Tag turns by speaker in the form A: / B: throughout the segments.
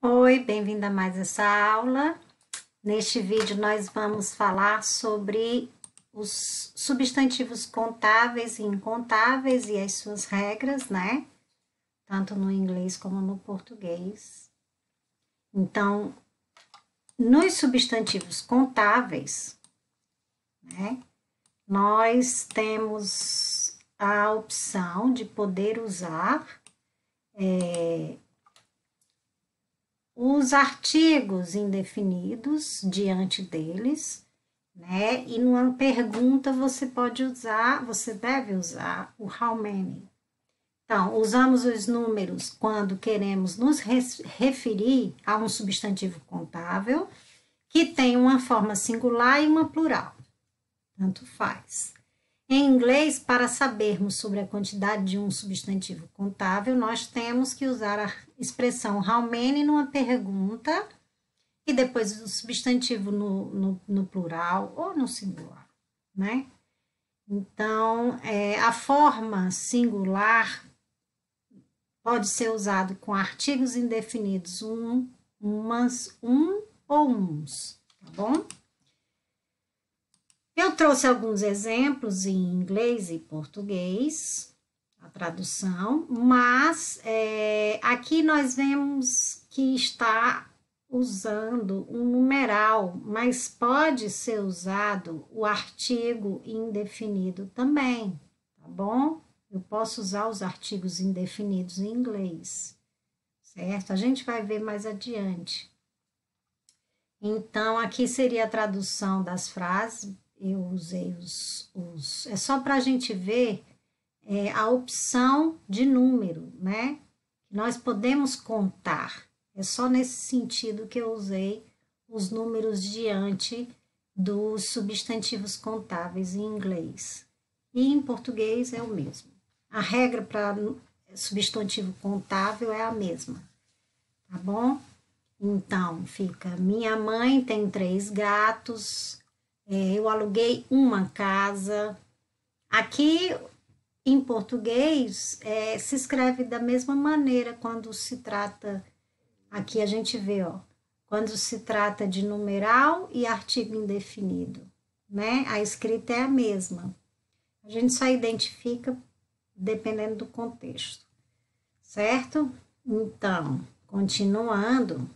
A: Oi, bem-vinda a mais essa aula. Neste vídeo nós vamos falar sobre os substantivos contáveis e incontáveis e as suas regras, né? Tanto no inglês como no português. Então, nos substantivos contáveis, né, nós temos a opção de poder usar os artigos indefinidos diante deles, né? E numa pergunta você pode usar, você deve usar o how many. Então, usamos os números quando queremos nos referir a um substantivo contável que tem uma forma singular e uma plural. Tanto faz. Em inglês, para sabermos sobre a quantidade de um substantivo contável, nós temos que usar a expressão how many numa pergunta e depois o substantivo no plural ou no singular, né? Então, a forma singular pode ser usado com artigos indefinidos, umas, um ou uns, tá bom? Eu trouxe alguns exemplos em inglês e português, a tradução, mas aqui nós vemos que está usando um numeral, mas pode ser usado o artigo indefinido também, tá bom? Eu posso usar os artigos indefinidos em inglês, certo? A gente vai ver mais adiante. Então, aqui seria a tradução das frases. Eu usei é só para a gente ver a opção de número, né? Nós podemos contar. É só nesse sentido que eu usei os números diante dos substantivos contáveis em inglês. E em português é o mesmo. A regra para substantivo contável é a mesma, tá bom? Então, fica: minha mãe tem 3 gatos, eu aluguei uma casa. Aqui em português se escreve da mesma maneira quando se trata. Aqui a gente vê, ó, quando se trata de numeral e artigo indefinido, né? A escrita é a mesma. A gente só identifica dependendo do contexto, certo? Então, continuando,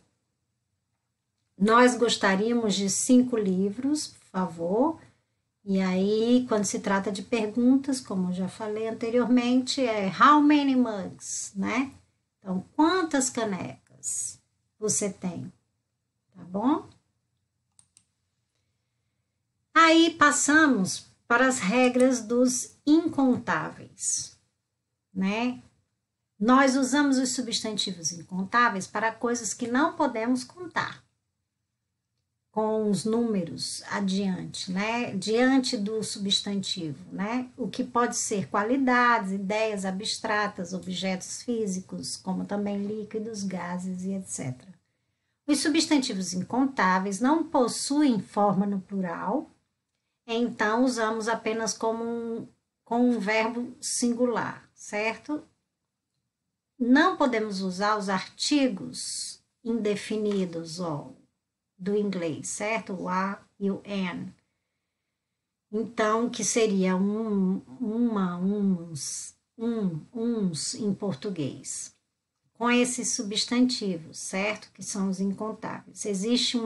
A: nós gostaríamos de 5 livros, por favor. E aí, quando se trata de perguntas, como eu já falei anteriormente, é how many mugs, né? Então, quantas canecas você tem? Tá bom? Aí passamos para as regras dos incontáveis, né? Nós usamos os substantivos incontáveis para coisas que não podemos contar com os números adiante, né? Diante do substantivo, né? O que pode ser qualidades, ideias abstratas, objetos físicos, como também líquidos, gases e etc. Os substantivos incontáveis não possuem forma no plural, então usamos apenas com um verbo singular, certo? Não podemos usar os artigos indefinidos, ó, do inglês, certo? O a e o an. Então, que seria uns em português. Com esses substantivos, certo? Que são os incontáveis. Existem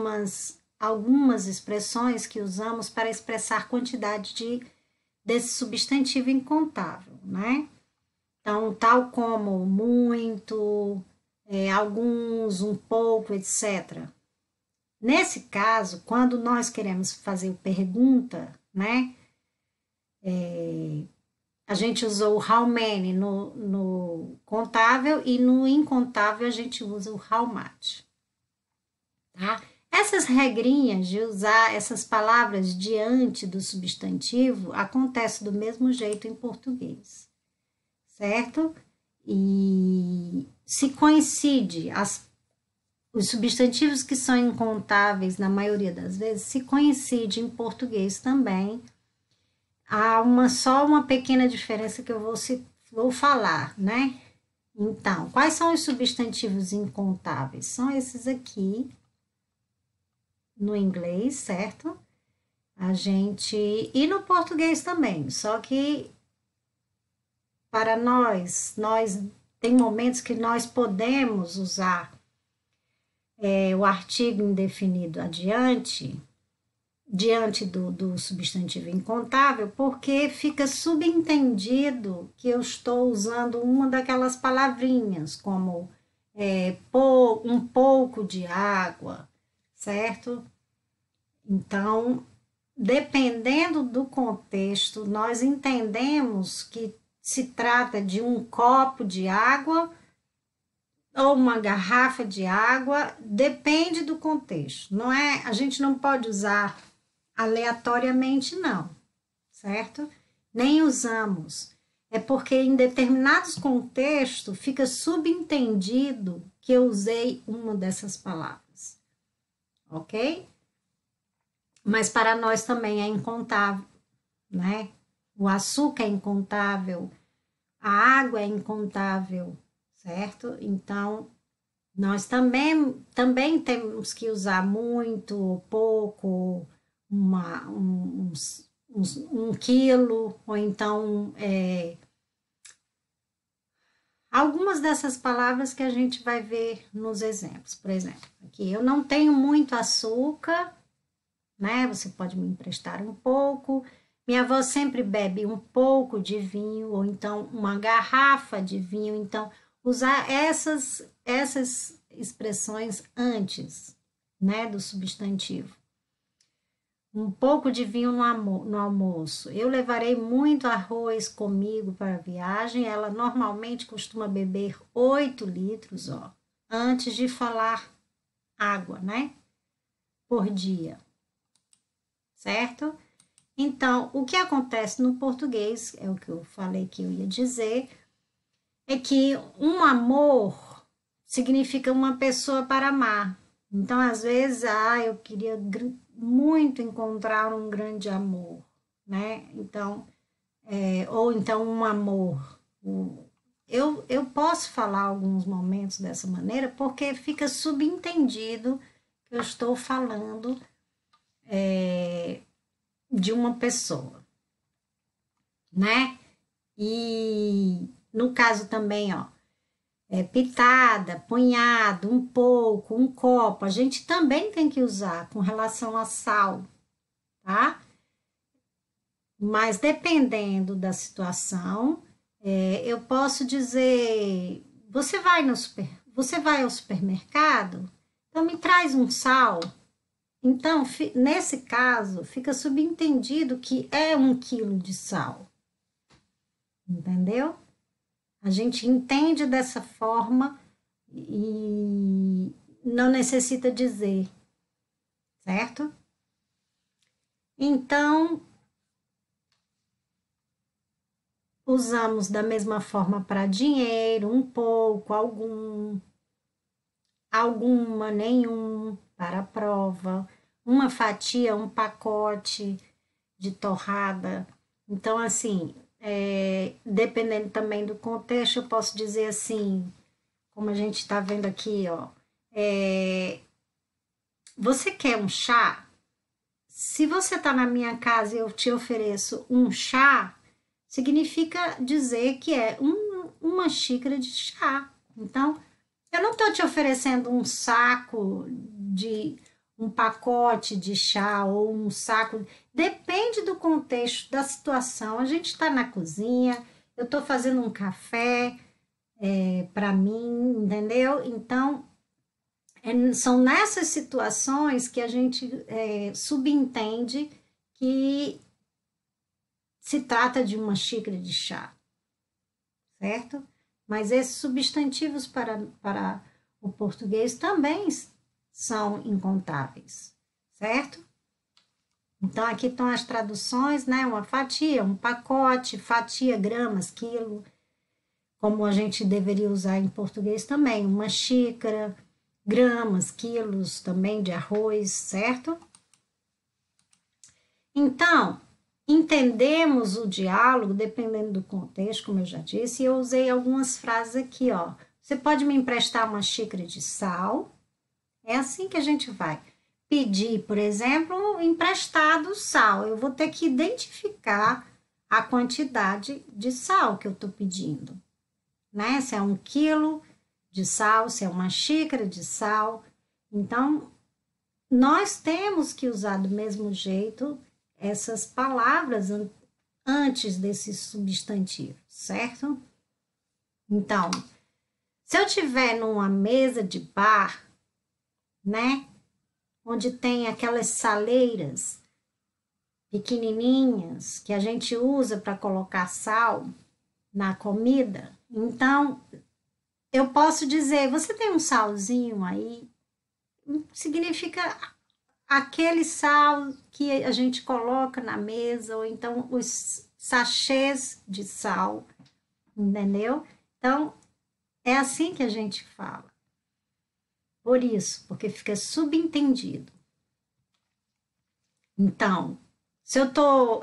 A: algumas expressões que usamos para expressar quantidade desse substantivo incontável, né? Então, tal como muito, alguns, um pouco, etc. Nesse caso, quando nós queremos fazer pergunta, né? A gente usou o how many no contável e no incontável a gente usa o how much. Tá? Essas regrinhas de usar essas palavras diante do substantivo acontece do mesmo jeito em português, certo? E se coincide os substantivos que são incontáveis, na maioria das vezes, se coincide em português também. Há só uma pequena diferença que eu vou falar, né? Então, quais são os substantivos incontáveis? São esses aqui, no inglês, certo? E no português também, só que para nós tem momentos que nós podemos usar o artigo indefinido diante do substantivo incontável, porque fica subentendido que eu estou usando uma daquelas palavrinhas, como um pouco de água, certo? Então, dependendo do contexto, nós entendemos que se trata de um copo de água ou uma garrafa de água, depende do contexto. Não é, a gente não pode usar aleatoriamente, não, certo? Nem usamos. É porque em determinados contextos fica subentendido que eu usei uma dessas palavras, ok? Mas para nós também é incontável, né? O açúcar é incontável, a água é incontável, certo? Então, nós também temos que usar muito ou pouco, um quilo, ou então algumas dessas palavras que a gente vai ver nos exemplos. Por exemplo, aqui eu não tenho muito açúcar, né? Você pode me emprestar um pouco. Minha avó sempre bebe um pouco de vinho, ou então uma garrafa de vinho. Então, usar essas expressões antes, né, do substantivo. Um pouco de vinho no almoço. Eu levarei muito arroz comigo para a viagem. Ela normalmente costuma beber 8 litros, antes de falar água, né, por dia, certo? Então, o que acontece no português, é o que eu falei que eu ia dizer, é que um amor significa uma pessoa para amar. Então, às vezes, eu queria muito encontrar um grande amor, né? Então, ou então um amor. Eu posso falar alguns momentos dessa maneira porque fica subentendido que eu estou falando de uma pessoa, né? E no caso também, pitada, punhado, um pouco, um copo, a gente também tem que usar com relação a sal, tá? Mas dependendo da situação, eu posso dizer, você vai ao supermercado? Então me traz um sal. Então, nesse caso, fica subentendido que é 1 quilo de sal. Entendeu? A gente entende dessa forma e não necessita dizer, certo? Então, usamos da mesma forma para dinheiro, um pouco, alguma, nenhum, para a prova, uma fatia, um pacote de torrada. Então, assim, dependendo também do contexto, eu posso dizer assim, como a gente está vendo aqui, você quer um chá? Se você está na minha casa e eu te ofereço um chá, significa dizer que é uma xícara de chá. Então, eu não estou te oferecendo um saco um pacote de chá ou um saco. Depende do contexto, da situação. A gente está na cozinha, eu estou fazendo um café para mim, entendeu? Então, são nessas situações que a gente subentende que se trata de uma xícara de chá, certo? Mas esses substantivos para o português também são incontáveis, certo? Então, aqui estão as traduções, né? Uma fatia, um pacote, fatia, gramas, quilo, como a gente deveria usar em português também, uma xícara, gramas, quilos também de arroz, certo? Então, entendemos o diálogo dependendo do contexto, como eu já disse, e eu usei algumas frases aqui, ó. Você pode me emprestar uma xícara de sal? É assim que a gente vai pedir, por exemplo, emprestado sal. Eu vou ter que identificar a quantidade de sal que eu estou pedindo, né? Se é 1 quilo de sal, se é uma xícara de sal. Então, nós temos que usar do mesmo jeito essas palavras antes desses substantivos, certo? Então, se eu tiver numa mesa de bar, né, onde tem aquelas saleiras pequenininhas que a gente usa para colocar sal na comida, então eu posso dizer, você tem um salzinho aí? Significa aquele sal que a gente coloca na mesa, ou então os sachês de sal, entendeu? Então, é assim que a gente fala. Por isso, porque fica subentendido. Então, se eu estou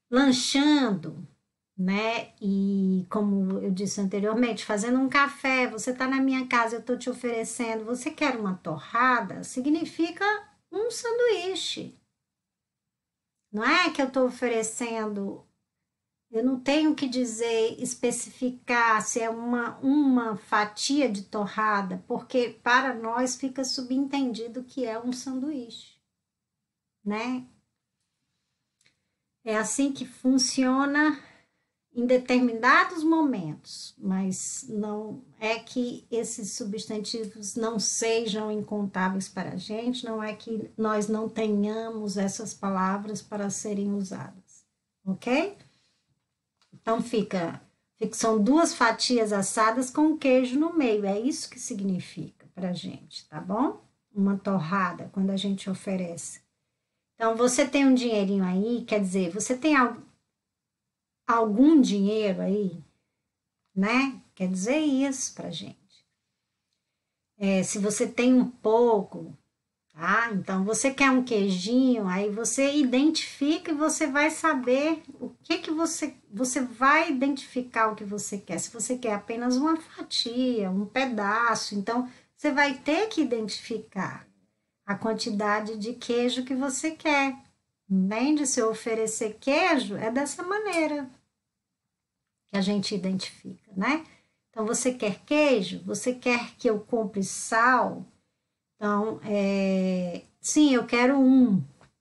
A: lanchando, né? E como eu disse anteriormente, fazendo um café, você está na minha casa, eu estou te oferecendo, você quer uma torrada? Significa um sanduíche. Não é que eu estou oferecendo, eu não tenho que dizer, especificar se é uma fatia de torrada, porque para nós fica subentendido que é um sanduíche, né? É assim que funciona em determinados momentos, mas não é que esses substantivos não sejam incontáveis para a gente, não é que nós não tenhamos essas palavras para serem usadas, ok? Então são 2 fatias assadas com queijo no meio, é isso que significa para a gente, tá bom? Uma torrada, quando a gente oferece. Então, você tem um dinheirinho aí, quer dizer, você tem algum dinheiro aí, né? Quer dizer isso pra gente. Se você tem um pouco, tá? Então, você quer um queijinho, aí você identifica e você vai saber o que você vai identificar o que você quer. Se você quer apenas uma fatia, um pedaço, então você vai ter que identificar a quantidade de queijo que você quer. Entende? Se eu oferecer queijo, é dessa maneira que a gente identifica, né? Então, você quer queijo? Você quer que eu compre sal? Então, sim, eu quero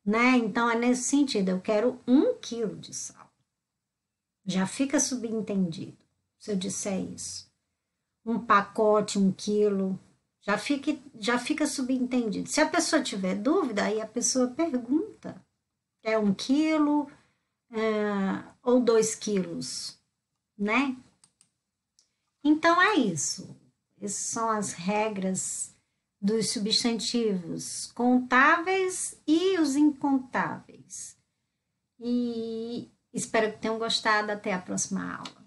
A: né? Então, é nesse sentido, eu quero 1 quilo de sal. Já fica subentendido, se eu disser isso. Um pacote, 1 quilo, já fica subentendido. Se a pessoa tiver dúvida, aí a pessoa pergunta, é 1 quilo ou 2 quilos, né? Então, é isso. Essas são as regras dos substantivos contáveis e os incontáveis. E espero que tenham gostado. Até a próxima aula.